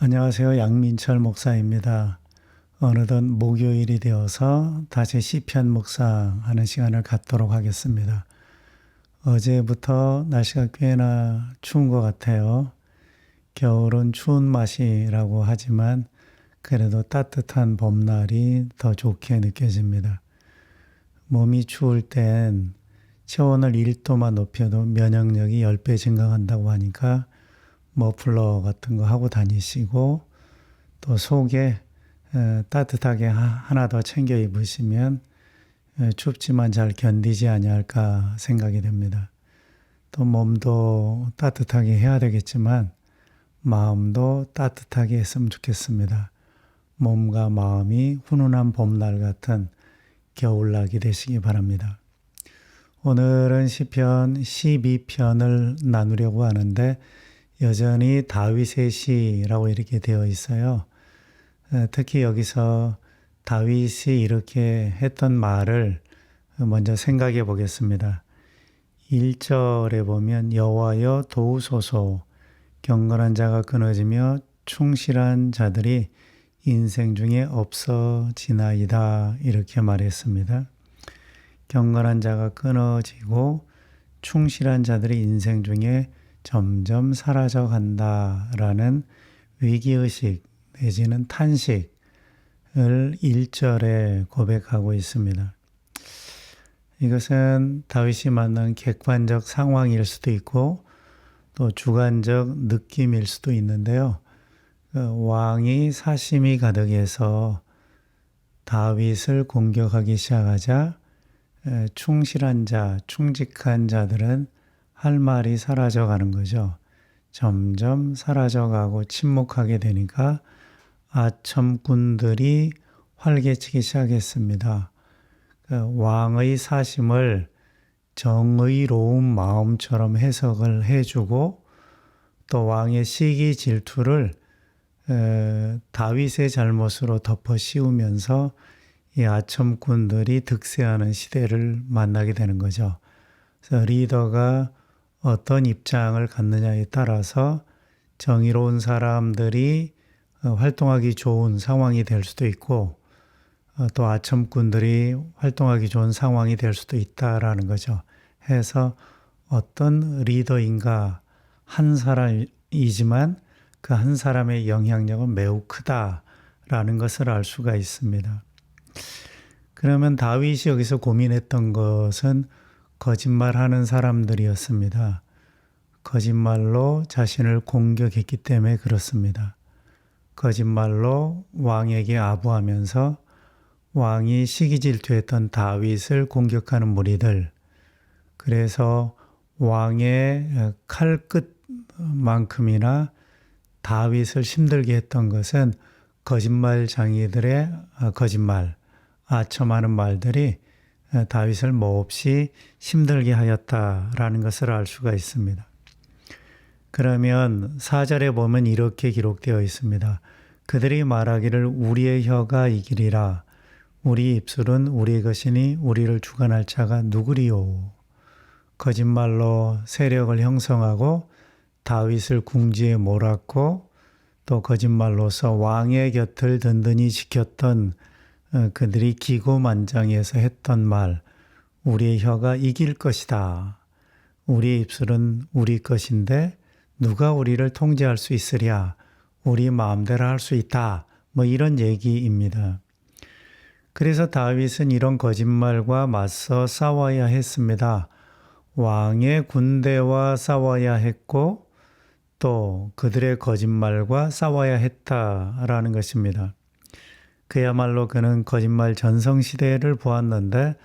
안녕하세요. 양민철 목사입니다. 어느덧 목요일이 되어서 다시 시편 묵상하는 시간을 갖도록 하겠습니다. 어제부터 날씨가 꽤나 추운 것 같아요. 겨울은 추운 맛이라고 하지만 그래도 따뜻한 봄날이 더 좋게 느껴집니다. 몸이 추울 땐 체온을 1도만 높여도 면역력이 10배 증가한다고 하니까 머플러 같은 거 하고 다니시고 또 속에 따뜻하게 하나 더 챙겨 입으시면 춥지만 잘 견디지 아니할까 생각이 됩니다. 또 몸도 따뜻하게 해야 되겠지만 마음도 따뜻하게 했으면 좋겠습니다. 몸과 마음이 훈훈한 봄날 같은 겨울날이 되시기 바랍니다. 오늘은 시편 12편을 나누려고 하는데 여전히 다윗의 시라고 이렇게 되어 있어요. 특히 여기서 다윗이 이렇게 했던 말을 먼저 생각해 보겠습니다. 1절에 보면 여호와여 도우소서 경건한 자가 끊어지며 충실한 자들이 인생 중에 없어지나이다 이렇게 말했습니다. 경건한 자가 끊어지고 충실한 자들이 인생 중에 점점 사라져간다라는 위기의식 내지는 탄식을 1절에 고백하고 있습니다. 이것은 다윗이 만난 객관적 상황일 수도 있고 또 주관적 느낌일 수도 있는데요. 왕이 사심이 가득해서 다윗을 공격하기 시작하자 충실한 자, 충직한 자들은 할 말이 사라져가는 거죠. 점점 사라져가고 침묵하게 되니까 아첨꾼들이 활개치기 시작했습니다. 왕의 사심을 정의로운 마음처럼 해석을 해주고 또 왕의 시기 질투를 다윗의 잘못으로 덮어 씌우면서 이 아첨꾼들이 득세하는 시대를 만나게 되는 거죠. 그래서 리더가 어떤 입장을 갖느냐에 따라서 정의로운 사람들이 활동하기 좋은 상황이 될 수도 있고 또 아첨꾼들이 활동하기 좋은 상황이 될 수도 있다라는 거죠. 해서 어떤 리더인가 한 사람이지만 그 한 사람의 영향력은 매우 크다라는 것을 알 수가 있습니다. 그러면 다윗이 여기서 고민했던 것은 거짓말하는 사람들이었습니다. 거짓말로 자신을 공격했기 때문에 그렇습니다. 거짓말로 왕에게 아부하면서 왕이 시기질투했던 다윗을 공격하는 무리들. 그래서 왕의 칼끝만큼이나 다윗을 힘들게 했던 것은 거짓말쟁이들의 거짓말, 아첨하는 말들이 다윗을 몹시 힘들게 하였다라는 것을 알 수가 있습니다. 그러면 4절에 보면 이렇게 기록되어 있습니다. 그들이 말하기를 우리의 혀가 이기리라. 우리 입술은 우리의 것이니 우리를 주관할 자가 누구리요. 거짓말로 세력을 형성하고 다윗을 궁지에 몰았고 또 거짓말로서 왕의 곁을 든든히 지켰던 그들이 기고만장해서 했던 말, 우리의 혀가 이길 것이다. 우리의 입술은 우리 것인데 누가 우리를 통제할 수 있으랴. 우리 마음대로 할 수 있다. 이런 얘기입니다. 그래서 다윗은 이런 거짓말과 맞서 싸워야 했습니다. 왕의 군대와 싸워야 했고 또 그들의 거짓말과 싸워야 했다라는 것입니다. 그야말로 그는 거짓말 전성시대를 보았는데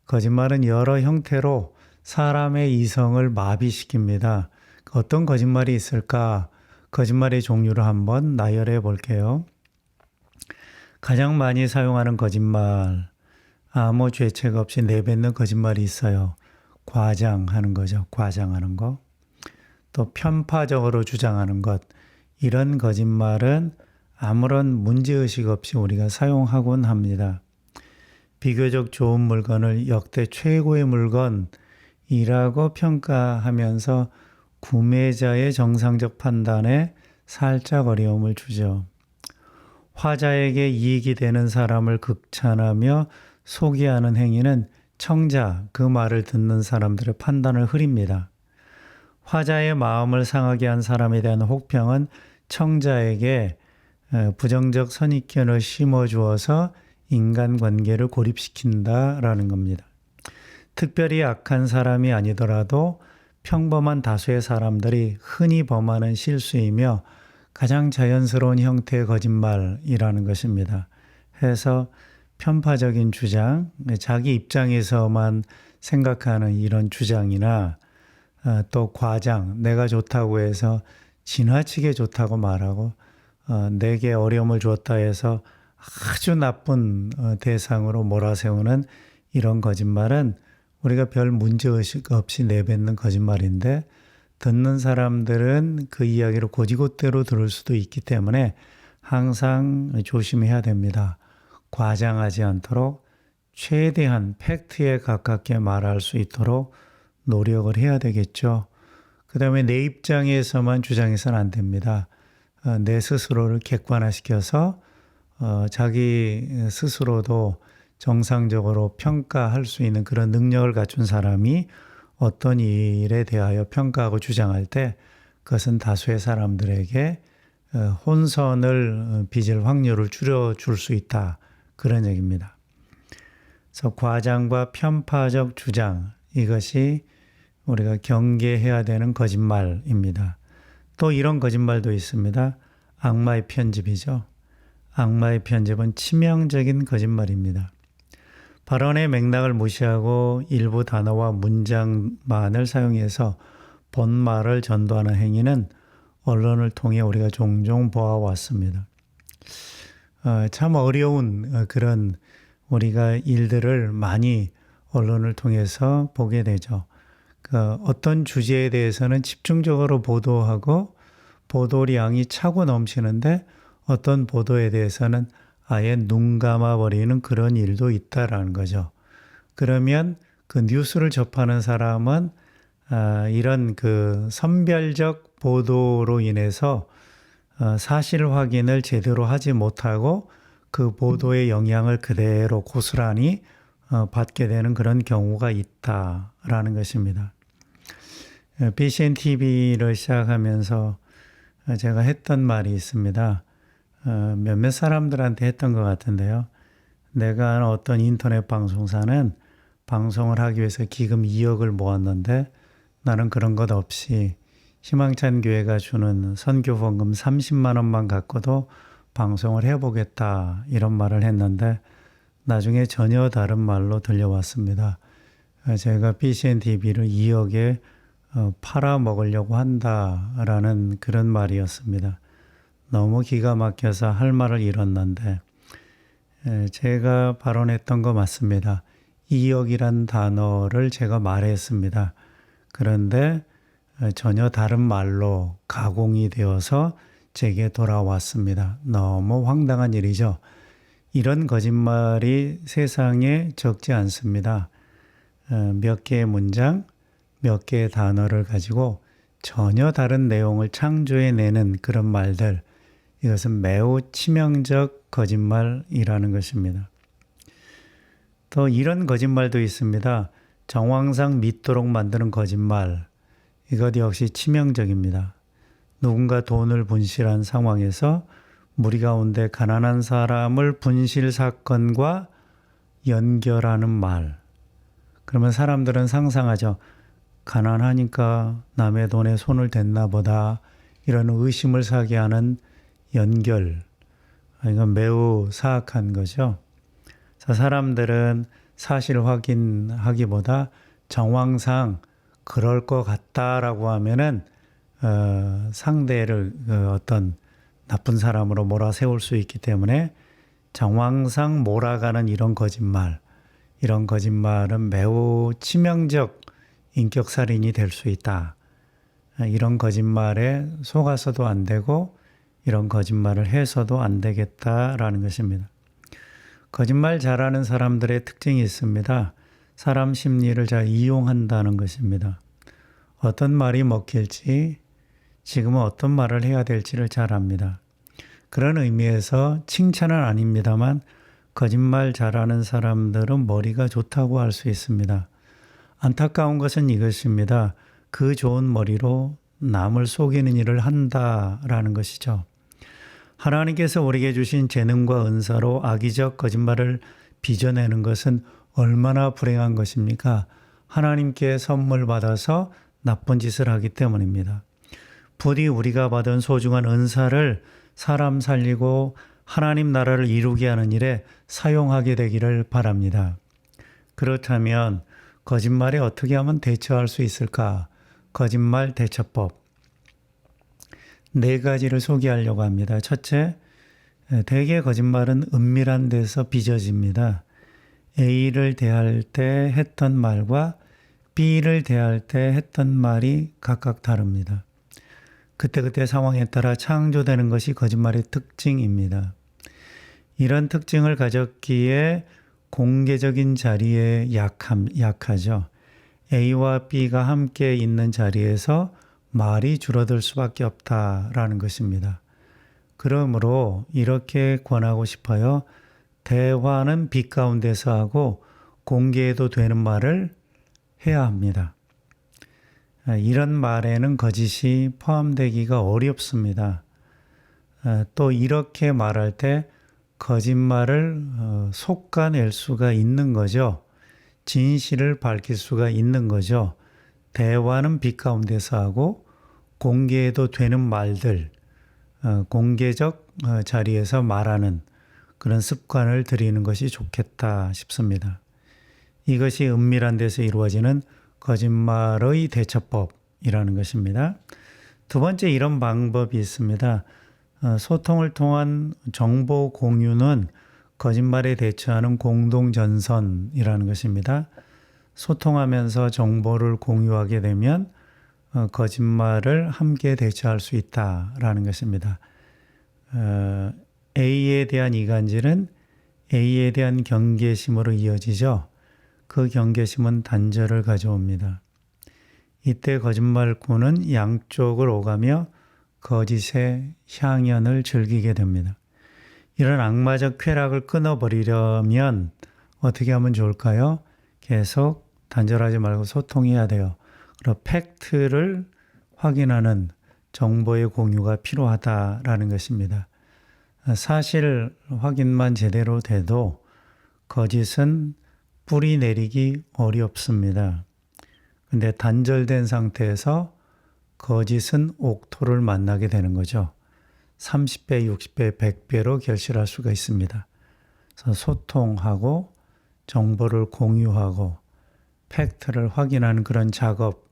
거짓말은 여러 형태로 사람의 이성을 마비시킵니다. 어떤 거짓말이 있을까? 거짓말의 종류를 한번 나열해 볼게요. 가장 많이 사용하는 거짓말, 아무 죄책 없이 내뱉는 거짓말이 있어요. 과장하는 거죠. 과장하는 거. 또 편파적으로 주장하는 것. 이런 거짓말은 아무런 문제의식 없이 우리가 사용하곤 합니다. 비교적 좋은 물건을 역대 최고의 물건이라고 평가하면서 구매자의 정상적 판단에 살짝 어려움을 주죠. 화자에게 이익이 되는 사람을 극찬하며 소개하는 행위는 청자, 그 말을 듣는 사람들의 판단을 흐립니다. 화자의 마음을 상하게 한 사람에 대한 혹평은 청자에게 부정적 선입견을 심어주어서 인간관계를 고립시킨다라는 겁니다. 특별히 악한 사람이 아니더라도 평범한 다수의 사람들이 흔히 범하는 실수이며 가장 자연스러운 형태의 거짓말이라는 것입니다. 해서 편파적인 주장, 자기 입장에서만 생각하는 이런 주장이나 또 과장, 내가 좋다고 해서 지나치게 좋다고 말하고 내게 어려움을 주었다 해서 아주 나쁜 대상으로 몰아세우는 이런 거짓말은 우리가 별 문제의식 없이 내뱉는 거짓말인데 듣는 사람들은 그 이야기를 곧이곧대로 들을 수도 있기 때문에 항상 조심해야 됩니다. 과장하지 않도록 최대한 팩트에 가깝게 말할 수 있도록 노력을 해야 되겠죠. 그 다음에 내 입장에서만 주장해서는 안 됩니다. 내 스스로를 객관화시켜서 자기 스스로도 정상적으로 평가할 수 있는 그런 능력을 갖춘 사람이 어떤 일에 대하여 평가하고 주장할 때 그것은 다수의 사람들에게 혼선을 빚을 확률을 줄여줄 수 있다. 그런 얘기입니다. 그래서 과장과 편파적 주장, 이것이 우리가 경계해야 되는 거짓말입니다. 또 이런 거짓말도 있습니다. 악마의 편집이죠. 악마의 편집은 치명적인 거짓말입니다. 발언의 맥락을 무시하고 일부 단어와 문장만을 사용해서 본말을 전도하는 행위는 언론을 통해 우리가 종종 보아왔습니다. 참 어려운 그런 우리가 일들을 많이 언론을 통해서 보게 되죠. 어떤 주제에 대해서는 집중적으로 보도하고 보도량이 차고 넘치는데 어떤 보도에 대해서는 아예 눈 감아버리는 그런 일도 있다라는 거죠. 그러면 그 뉴스를 접하는 사람은 이런 그 선별적 보도로 인해서 사실 확인을 제대로 하지 못하고 그 보도의 영향을 그대로 고스란히 받게 되는 그런 경우가 있다라는 것입니다. BCN TV를 시작하면서 제가 했던 말이 있습니다. 몇몇 사람들한테 했던 것 같은데요. 내가 아는 어떤 인터넷 방송사는 방송을 하기 위해서 기금 2억을 모았는데 나는 그런 것 없이 희망찬 교회가 주는 선교본금 30만 원만 갖고도 방송을 해보겠다 이런 말을 했는데 나중에 전혀 다른 말로 들려왔습니다. 제가 BCN TV를 2억에 팔아먹으려고 한다라는 그런 말이었습니다. 너무 기가 막혀서 할 말을 잃었는데 제가 발언했던 거 맞습니다. 2억이란 단어를 제가 말했습니다. 그런데 전혀 다른 말로 가공이 되어서 제게 돌아왔습니다. 너무 황당한 일이죠. 이런 거짓말이 세상에 적지 않습니다. 몇 개의 문장, 몇 개의 단어를 가지고 전혀 다른 내용을 창조해내는 그런 말들, 이것은 매우 치명적 거짓말이라는 것입니다. 또 이런 거짓말도 있습니다. 정황상 믿도록 만드는 거짓말, 이것 역시 치명적입니다. 누군가 돈을 분실한 상황에서 무리 가운데 가난한 사람을 분실 사건과 연결하는 말. 그러면 사람들은 상상하죠. 가난하니까 남의 돈에 손을 댔나 보다. 이런 의심을 사게 하는 연결. 이건 매우 사악한 거죠. 사람들은 사실 확인하기보다 정황상 그럴 것 같다라고 하면은 상대를 어떤 나쁜 사람으로 몰아세울 수 있기 때문에 정황상 몰아가는 이런 거짓말은 매우 치명적 인격살인이 될 수 있다. 이런 거짓말에 속아서도 안 되고 이런 거짓말을 해서도 안 되겠다라는 것입니다. 거짓말 잘하는 사람들의 특징이 있습니다. 사람 심리를 잘 이용한다는 것입니다. 어떤 말이 먹힐지 지금은 어떤 말을 해야 될지를 잘 압니다. 그런 의미에서 칭찬은 아닙니다만 거짓말 잘하는 사람들은 머리가 좋다고 할 수 있습니다. 안타까운 것은 이것입니다. 그 좋은 머리로 남을 속이는 일을 한다라는 것이죠. 하나님께서 우리에게 주신 재능과 은사로 악의적 거짓말을 빚어내는 것은 얼마나 불행한 것입니까? 하나님께 선물 받아서 나쁜 짓을 하기 때문입니다. 부디 우리가 받은 소중한 은사를 사람 살리고 하나님 나라를 이루게 하는 일에 사용하게 되기를 바랍니다. 그렇다면 거짓말에 어떻게 하면 대처할 수 있을까? 거짓말 대처법. 4가지를 소개하려고 합니다. 첫째, 대개 거짓말은 은밀한 데서 빚어집니다. A를 대할 때 했던 말과 B를 대할 때 했던 말이 각각 다릅니다. 그때그때 상황에 따라 창조되는 것이 거짓말의 특징입니다. 이런 특징을 가졌기에 공개적인 자리에 약하죠. A와 B가 함께 있는 자리에서 말이 줄어들 수밖에 없다라는 것입니다. 그러므로 이렇게 권하고 싶어요. 대화는 빛 가운데서 하고 공개해도 되는 말을 해야 합니다. 이런 말에는 거짓이 포함되기가 어렵습니다. 또 이렇게 말할 때 거짓말을 솎아낼 수가 있는 거죠. 진실을 밝힐 수가 있는 거죠. 대화는 빛 가운데서 하고 공개해도 되는 말들, 공개적 자리에서 말하는 그런 습관을 들이는 것이 좋겠다 싶습니다. 이것이 은밀한 데서 이루어지는 거짓말의 대처법이라는 것입니다. 두 번째, 이런 방법이 있습니다. 소통을 통한 정보 공유는 거짓말에 대처하는 공동전선이라는 것입니다. 소통하면서 정보를 공유하게 되면 거짓말을 함께 대처할 수 있다라는 것입니다. A에 대한 이간질은 A에 대한 경계심으로 이어지죠. 그 경계심은 단절을 가져옵니다. 이때 거짓말꾼은 양쪽을 오가며 거짓의 향연을 즐기게 됩니다. 이런 악마적 쾌락을 끊어버리려면 어떻게 하면 좋을까요? 계속 단절하지 말고 소통해야 돼요. 그리고 팩트를 확인하는 정보의 공유가 필요하다라는 것입니다. 사실 확인만 제대로 돼도 거짓은 뿌리 내리기 어렵습니다. 근데 단절된 상태에서 거짓은 옥토를 만나게 되는 거죠. 30배, 60배, 100배로 결실할 수가 있습니다. 그래서 소통하고 정보를 공유하고 팩트를 확인하는 그런 작업,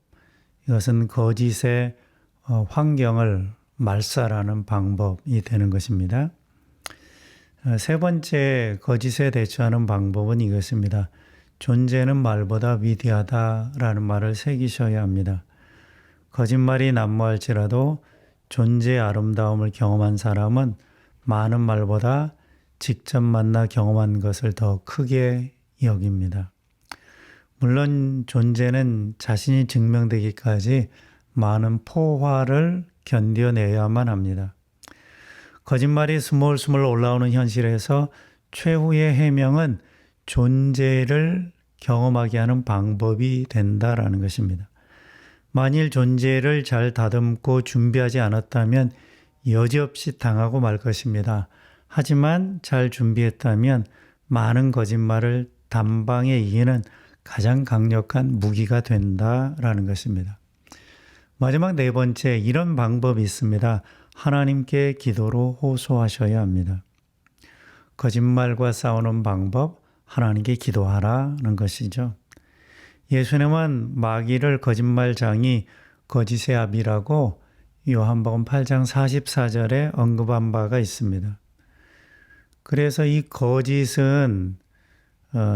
이것은 거짓의 환경을 말살하는 방법이 되는 것입니다. 세 번째, 거짓에 대처하는 방법은 이것입니다. 존재는 말보다 위대하다라는 말을 새기셔야 합니다. 거짓말이 난무할지라도 존재의 아름다움을 경험한 사람은 많은 말보다 직접 만나 경험한 것을 더 크게 여깁니다. 물론 존재는 자신이 증명되기까지 많은 포화를 견뎌내야만 합니다. 거짓말이 스물스물 올라오는 현실에서 최후의 해명은 존재를 경험하게 하는 방법이 된다라는 것입니다. 만일 존재를 잘 다듬고 준비하지 않았다면 여지없이 당하고 말 것입니다. 하지만 잘 준비했다면 많은 거짓말을 단방에 이기는 가장 강력한 무기가 된다라는 것입니다. 마지막 4번째, 이런 방법이 있습니다. 하나님께 기도로 호소하셔야 합니다. 거짓말과 싸우는 방법, 하나님께 기도하라는 것이죠. 예수님은 마귀를 거짓말장이 거짓의 아비라고 요한복음 8장 44절에 언급한 바가 있습니다. 그래서 이 거짓은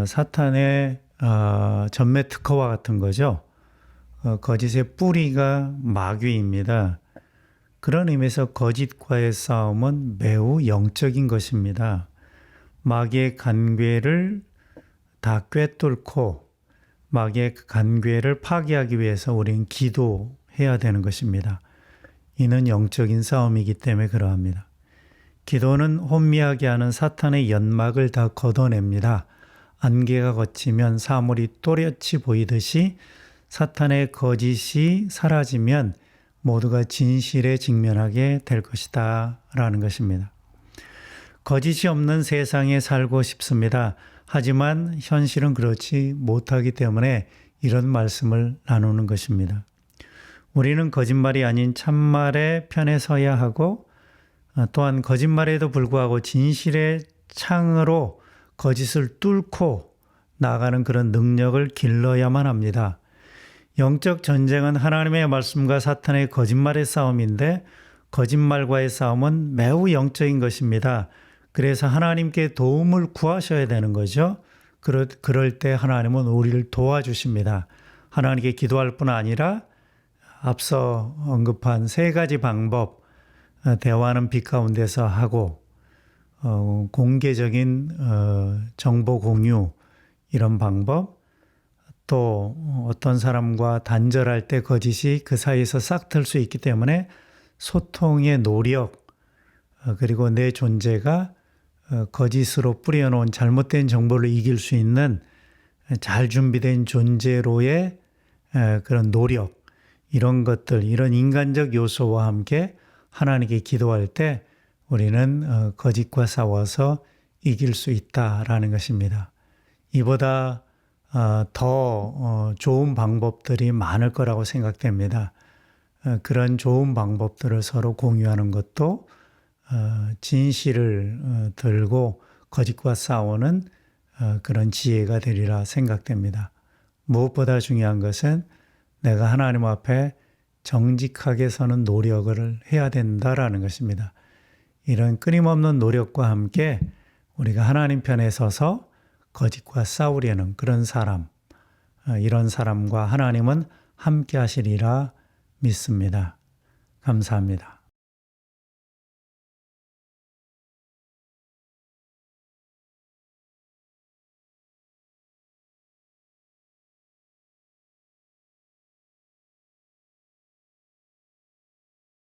사탄의 전매 특허와 같은 거죠. 거짓의 뿌리가 마귀입니다. 그런 의미에서 거짓과의 싸움은 매우 영적인 것입니다. 마귀의 간궤를 다 꿰뚫고 마귀의 간궤를 파괴하기 위해서 우리는 기도해야 되는 것입니다. 이는 영적인 싸움이기 때문에 그러합니다. 기도는 혼미하게 하는 사탄의 연막을 다 걷어냅니다. 안개가 걷히면 사물이 또렷이 보이듯이 사탄의 거짓이 사라지면 모두가 진실에 직면하게 될 것이다 라는 것입니다. 거짓이 없는 세상에 살고 싶습니다. 하지만 현실은 그렇지 못하기 때문에 이런 말씀을 나누는 것입니다. 우리는 거짓말이 아닌 참말의 편에 서야 하고 또한 거짓말에도 불구하고 진실의 창으로 거짓을 뚫고 나가는 그런 능력을 길러야만 합니다. 영적 전쟁은 하나님의 말씀과 사탄의 거짓말의 싸움인데 거짓말과의 싸움은 매우 영적인 것입니다. 그래서 하나님께 도움을 구하셔야 되는 거죠. 그럴 때 하나님은 우리를 도와주십니다. 하나님께 기도할 뿐 아니라 앞서 언급한 세 가지 방법, 대화는 빛 가운데서 하고 공개적인 정보 공유 이런 방법, 또 어떤 사람과 단절할 때 거짓이 그 사이에서 싹 틀 수 있기 때문에 소통의 노력, 그리고 내 존재가 거짓으로 뿌려놓은 잘못된 정보를 이길 수 있는 잘 준비된 존재로의 그런 노력, 이런 것들, 이런 인간적 요소와 함께 하나님께 기도할 때 우리는 거짓과 싸워서 이길 수 있다라는 것입니다. 이보다 더 좋은 방법들이 많을 거라고 생각됩니다. 그런 좋은 방법들을 서로 공유하는 것도 진실을 들고 거짓과 싸우는 그런 지혜가 되리라 생각됩니다. 무엇보다 중요한 것은 내가 하나님 앞에 정직하게 서는 노력을 해야 된다라는 것입니다. 이런 끊임없는 노력과 함께 우리가 하나님 편에 서서 거짓과 싸우려는 그런 사람, 이런 사람과 하나님은 함께 하시리라 믿습니다. 감사합니다.